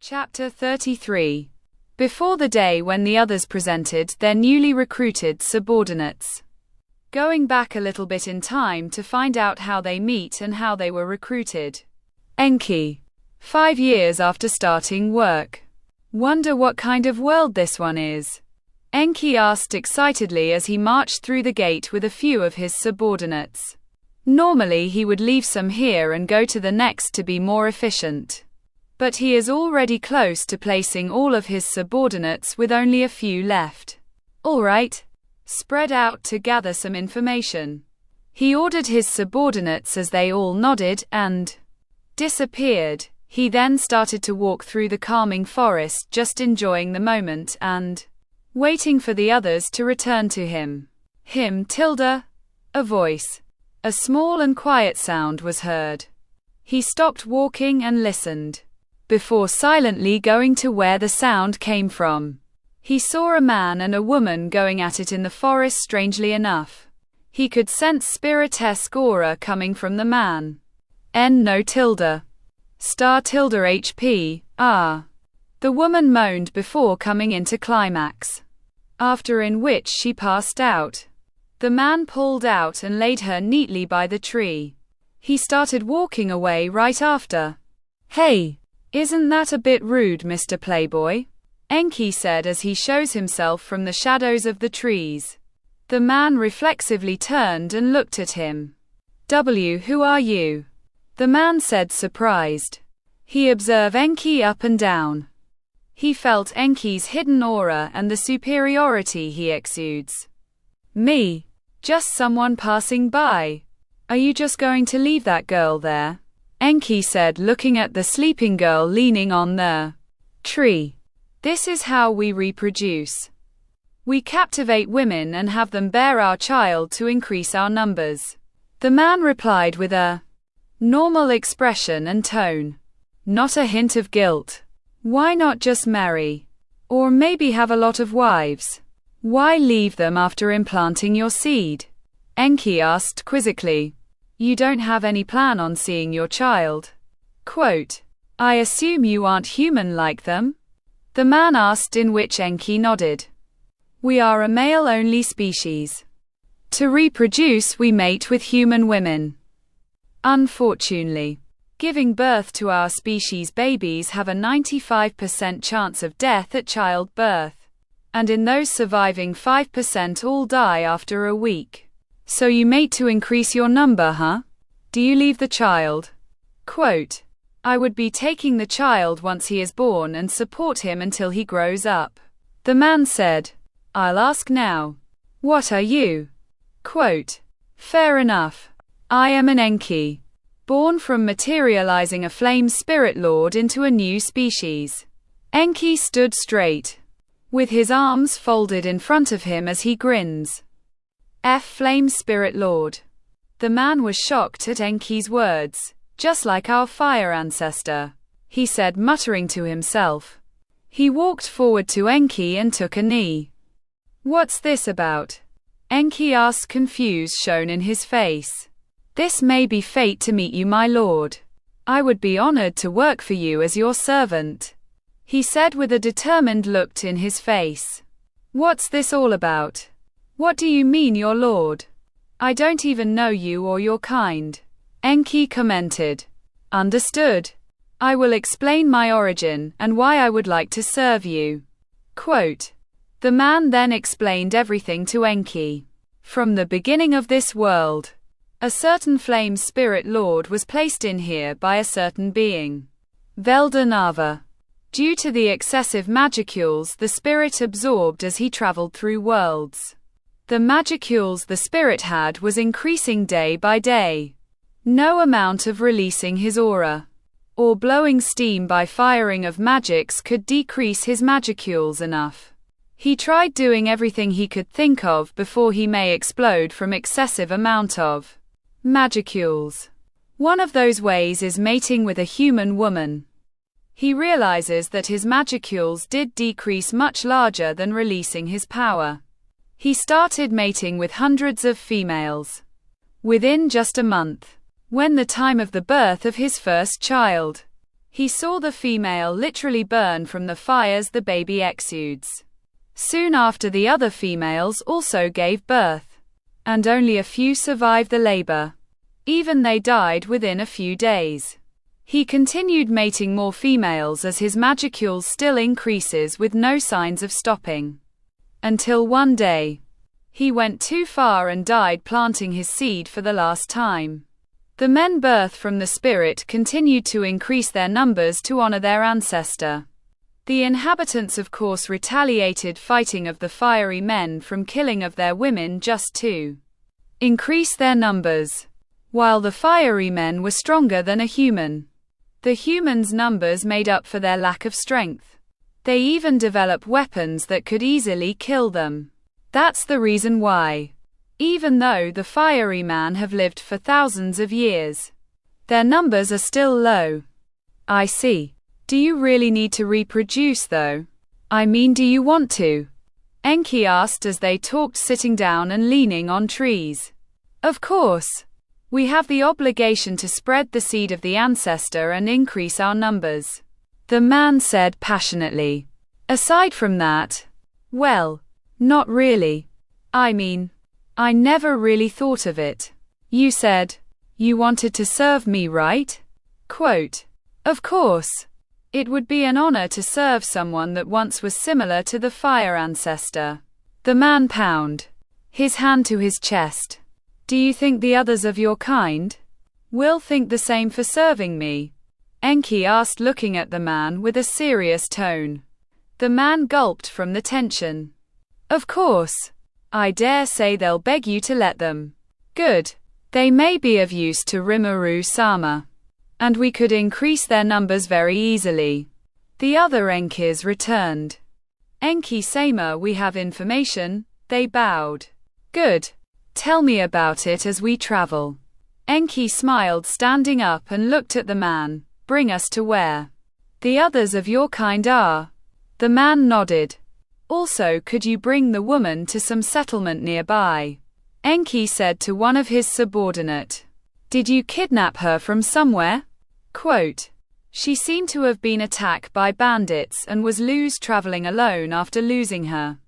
Chapter 33. Before the day when the others presented their newly recruited subordinates. Going back a little bit in time to find out how they meet and how they were recruited. Enki. 5 years after starting work. Wonder what kind of world this one is? Enki asked excitedly as he marched through the gate with a few of his subordinates. Normally he would leave some here and go to the next to be more efficient. But he is already close to placing all of his subordinates with only a few left. All right. Spread out to gather some information. He ordered his subordinates as they all nodded and disappeared. He then started to walk through the calming forest, just enjoying the moment and waiting for the others to return to him. A voice. A small and quiet sound was heard. He stopped walking and listened, before silently going to where the sound came from. He saw a man and a woman going at it in the forest. Strangely enough, he could sense spiritesque aura coming from the man. HP. The woman moaned before coming into climax, after in which she passed out. The man pulled out and laid her neatly by the tree. He started walking away right after. Hey! Isn't that a bit rude, Mr. Playboy? Enki said as he shows himself from the shadows of the trees. The man reflexively turned and looked at him. Who are you? The man said, surprised. He observed Enki up and down. He felt Enki's hidden aura and the superiority he exudes. Me? Just someone passing by. Are you just going to leave that girl there? Enki said, looking at the sleeping girl leaning on the tree. This is how we reproduce. We captivate women and have them bear our child to increase our numbers. The man replied with a normal expression and tone. Not a hint of guilt. Why not just marry? Or maybe have a lot of wives? Why leave them after implanting your seed? Enki asked quizzically. You don't have any plan on seeing your child? Quote, I assume you aren't human like them? The man asked, in which Enki nodded. We are a male-only species. To reproduce, we mate with human women. Unfortunately, giving birth to our species babies have a 95% chance of death at childbirth. And in those surviving, 5% all die after a week. So you mate to increase your number, huh? Do you leave the child? Quote, I would be taking the child once he is born and support him until he grows up. The man said, I'll ask now. What are you? Quote, fair enough. I am an Enki, born from materializing a flame spirit lord into a new species. Enki stood straight, with his arms folded in front of him as he grins. Flame Spirit Lord. The man was shocked at Enki's words. Just like our fire ancestor, he said, muttering to himself. He walked forward to Enki and took a knee. What's this about? Enki asked, confused shown in his face. This may be fate to meet you, my lord. I would be honored to work for you as your servant, he said with a determined look in his face. What's this all about? What do you mean, your lord? I don't even know you or your kind, Enki commented. Understood. I will explain my origin and why I would like to serve you. Quote, the man then explained everything to Enki. From the beginning of this world, a certain flame spirit lord was placed in here by a certain being, Veldanava. Due to the excessive magicules the spirit absorbed as he traveled through worlds, the magicules the spirit had was increasing day by day. No amount of releasing his aura, or blowing steam by firing of magics could decrease his magicules enough. He tried doing everything he could think of before he may explode from excessive amount of magicules. One of those ways is mating with a human woman. He realizes that his magicules did decrease much larger than releasing his power. He started mating with hundreds of females. Within just a month, when the time of the birth of his first child, He saw the female literally burn from the fires the baby exudes. Soon after, the other females also gave birth, and only a few survived the labor. Even they died within a few days. He continued mating more females as his magicule still increases with no signs of stopping. Until one day, he went too far and died planting his seed for the last time. The men birthed from the spirit continued to increase their numbers to honor their ancestor. The inhabitants of course retaliated, fighting of the fiery men from killing of their women just to increase their numbers. While the fiery men were stronger than a human, the humans' numbers made up for their lack of strength. They even developed weapons that could easily kill them. That's the reason why, even though the fiery men have lived for thousands of years, their numbers are still low. I see. Do you really need to reproduce though? I mean, do you want to? Enki asked as they talked, sitting down and leaning on trees. Of course. We have the obligation to spread the seed of the ancestor and increase our numbers, the man said passionately. Aside from that, well, not really. I mean, I never really thought of it. You said you wanted to serve me, right? Quote, of course. It would be an honor to serve someone that once was similar to the fire ancestor. The man pounded his hand to his chest. Do you think the others of your kind will think the same for serving me? Enki asked, looking at the man with a serious tone. The man gulped from the tension. Of course. I dare say they'll beg you to let them. Good. They may be of use to Rimuru-sama, and we could increase their numbers very easily. The other Enkis returned. Enki-sama, we have information. They bowed. Good. Tell me about it as we travel. Enki smiled, standing up and looked at the man. Bring us to where the others of your kind are. The man nodded. Also, could you bring the woman to some settlement nearby? Enki said to one of his subordinate. Did you kidnap her from somewhere? Quote, she seemed to have been attacked by bandits and was traveling alone after losing her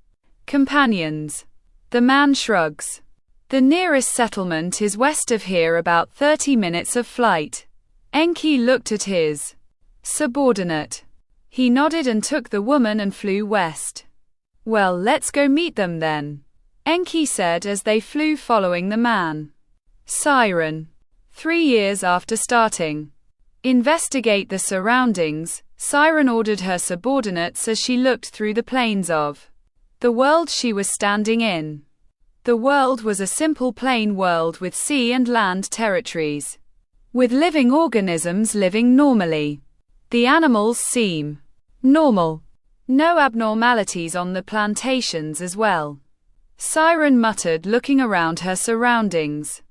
companions. The man shrugs. The nearest settlement is west of here, about 30 minutes of flight. Enki looked at his subordinate. He nodded and took the woman and flew west. Well, let's go meet them then, Enki said as they flew following the man. Siren. 3 years after starting. Investigate the surroundings, Siren ordered her subordinates as she looked through the plains of the world she was standing in. The world was a simple plain world with sea and land territories, with living organisms living normally. The animals seem normal. No abnormalities on the plantations as well. Siren muttered, looking around her surroundings.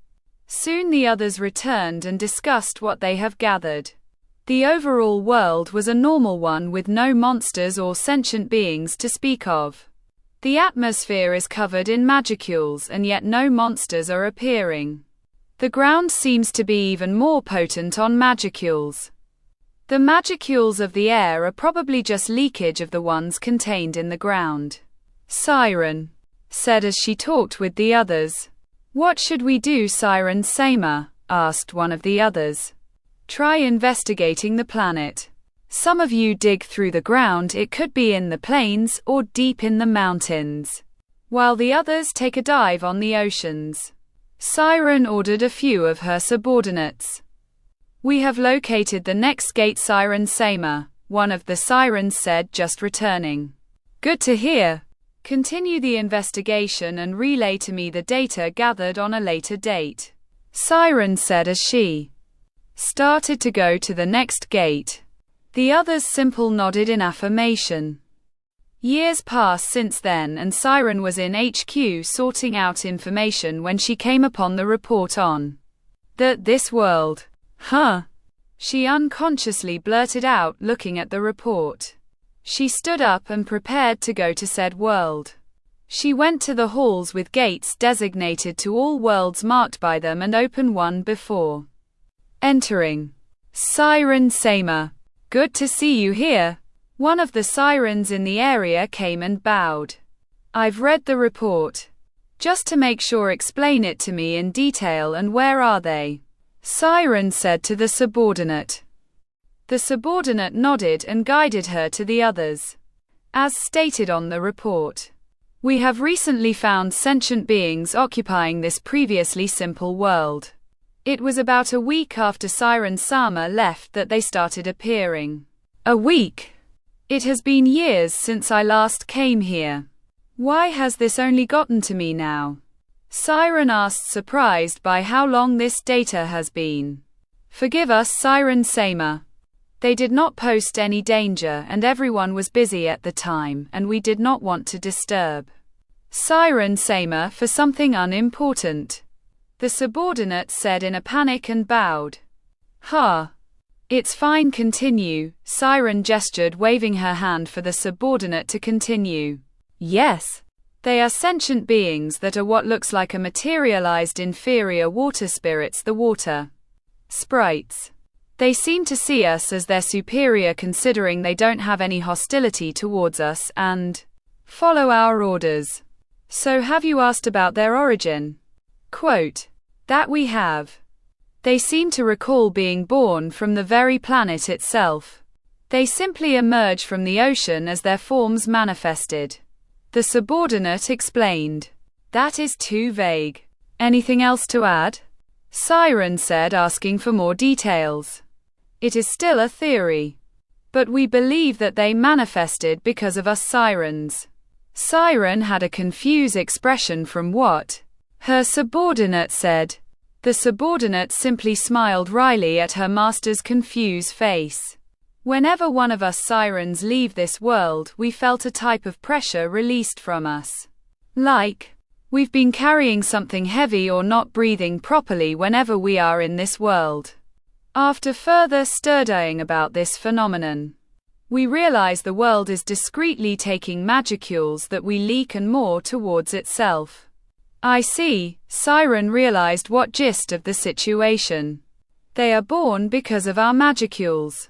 Soon the others returned and discussed what they have gathered. The overall world was a normal one with no monsters or sentient beings to speak of. The atmosphere is covered in magicules and yet no monsters are appearing. The ground seems to be even more potent on magicules. The magicules of the air are probably just leakage of the ones contained in the ground. Siren said as she talked with the others. What should we do, Siren-sama? Asked one of the others. Try investigating the planet. Some of you dig through the ground, it could be in the plains or deep in the mountains, while the others take a dive on the oceans. Siren ordered a few of her subordinates. We have located the next gate, Siren-sama, one of the sirens said, just returning. Good to hear. Continue the investigation and relay to me the data gathered on a later date, Siren said as she started to go to the next gate. The others simply nodded in affirmation. Years passed since then and Siren was in HQ sorting out information when she came upon the report on this world. Huh? She unconsciously blurted out, looking at the report. She stood up and prepared to go to said world. She went to the halls with gates designated to all worlds marked by them and opened one before entering. Siren-sama Good to see you here. One of the sirens in the area came and bowed. I've read the report. Just to make sure, explain it to me in detail, and where are they? Siren said to the subordinate. The subordinate nodded and guided her to the others. As stated on the report, we have recently found sentient beings occupying this previously simple world. It was about a week after Siren Sama left that they started appearing. A week? It has been years since I last came here. Why has this only gotten to me now? Siren asked, surprised by how long this data has been. Forgive us, Siren Sama. They did not post any danger and everyone was busy at the time and we did not want to disturb Siren Sama for something unimportant. The subordinate said in a panic and bowed. It's fine, continue. Siren gestured, waving her hand for the subordinate to continue. Yes. They are sentient beings that are what looks like a materialized inferior water spirits, the water sprites. They seem to see us as their superior, considering they don't have any hostility towards us and follow our orders. So have you asked about their origin? Quote, that we have. They seem to recall being born from the very planet itself. They simply emerge from the ocean as their forms manifested. The subordinate explained. That is too vague. Anything else to add? Siren said, asking for more details. It is still a theory. But we believe that they manifested because of us sirens. Siren had a confused expression. From what? Her subordinate said. The subordinate simply smiled wryly at her master's confused face. Whenever one of us sirens leave this world, we felt a type of pressure released from us. Like we've been carrying something heavy or not breathing properly whenever we are in this world. After further studying about this phenomenon, we realize the world is discreetly taking magicules that we leak and more towards itself. I see. Siren realized what gist of the situation. They are born because of our magicules.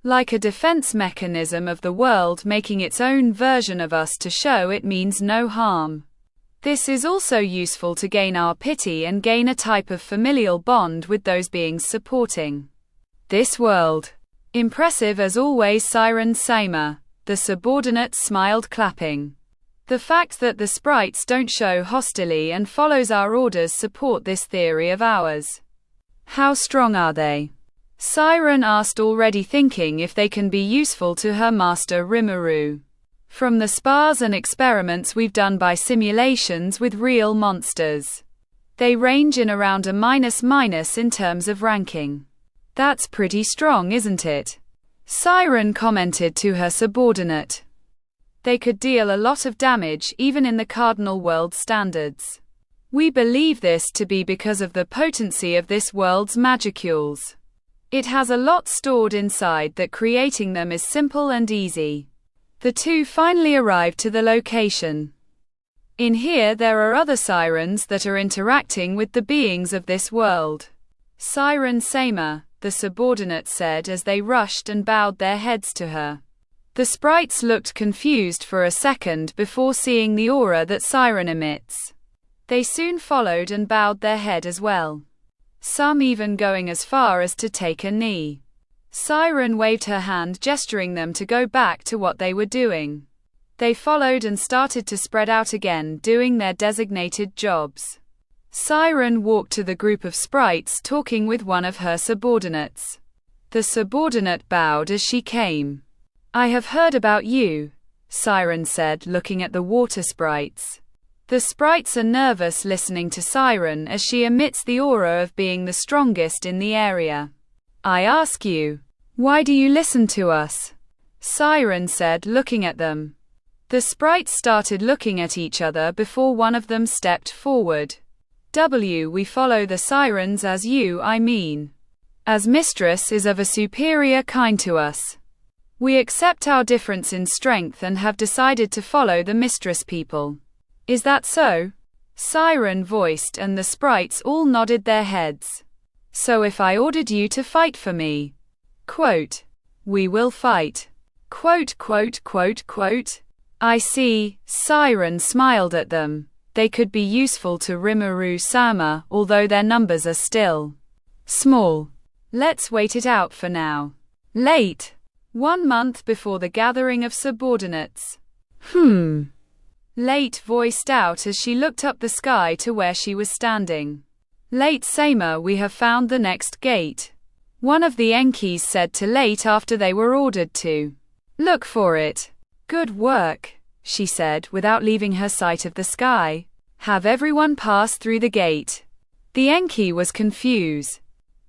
Like a defense mechanism of the world making its own version of us to show it means no harm. This is also useful to gain our pity and gain a type of familial bond with those beings supporting this world. Impressive as always, Siren Sama. The subordinate smiled, clapping. The fact that the sprites don't show hostility and follows our orders support this theory of ours. How strong are they? Siren asked, already thinking if they can be useful to her master Rimuru. From the spars and experiments we've done by simulations with real monsters, they range in around a -- in terms of ranking. That's pretty strong, isn't it? Siren commented to her subordinate. They could deal a lot of damage even in the cardinal world standards. We believe this to be because of the potency of this world's magicules. It has a lot stored inside that creating them is simple and easy. The two finally arrived to the location. In here there are other sirens that are interacting with the beings of this world. Siren Sama, the subordinate said as they rushed and bowed their heads to her. The sprites looked confused for a second before seeing the aura that Siren emits. They soon followed and bowed their head as well. Some even going as far as to take a knee. Siren waved her hand, gesturing them to go back to what they were doing. They followed and started to spread out again, doing their designated jobs. Siren walked to the group of sprites, talking with one of her subordinates. The subordinate bowed as she came. I have heard about you, Siren said, looking at the water sprites. The sprites are nervous listening to Siren as she emits the aura of being the strongest in the area. I ask you, why do you listen to us? Siren said, looking at them. The sprites started looking at each other before one of them stepped forward. We follow the sirens as you, I mean. As mistress is of a superior kind to us. We accept our difference in strength and have decided to follow the mistress people. Is that so? Siren voiced, and the sprites all nodded their heads. So if I ordered you to fight for me, quote, We will fight. I see. Siren smiled at them. They could be useful to Rimuru-sama, although their numbers are still small. Let's wait it out for now. Late. 1 month before the gathering of subordinates. Late voiced out as she looked up the sky to where she was standing. Late Sama, we have found the next gate. One of the Enkis said to Late after they were ordered to look for it. Good work, she said without leaving her sight of the sky. Have everyone pass through the gate. The Enki was confused.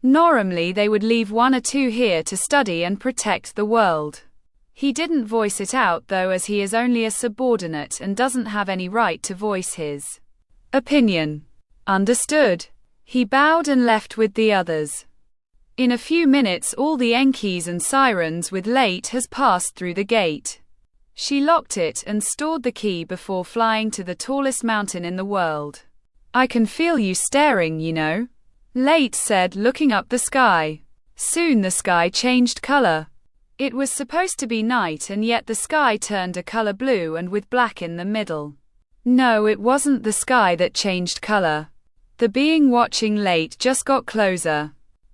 Normally they would leave 1 or 2 here to study and protect the world. He didn't voice it out though, as he is only a subordinate and doesn't have any right to voice his opinion. Understood. He bowed and left with the others. In a few minutes all the Enkis and Sirens with Late has passed through the gate. She locked it and stored the key before flying to the tallest mountain in the world. I can feel you staring, you know, Late said, looking up the sky. Soon the sky changed color. It was supposed to be night and yet the sky turned a color blue and with black in the middle. No, it wasn't the sky that changed color. The being watching Late just got closer.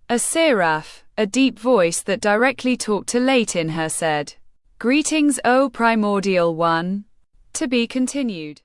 A seraph, a deep voice that directly talked to Late in her said, "Greetings, O primordial one." To be continued.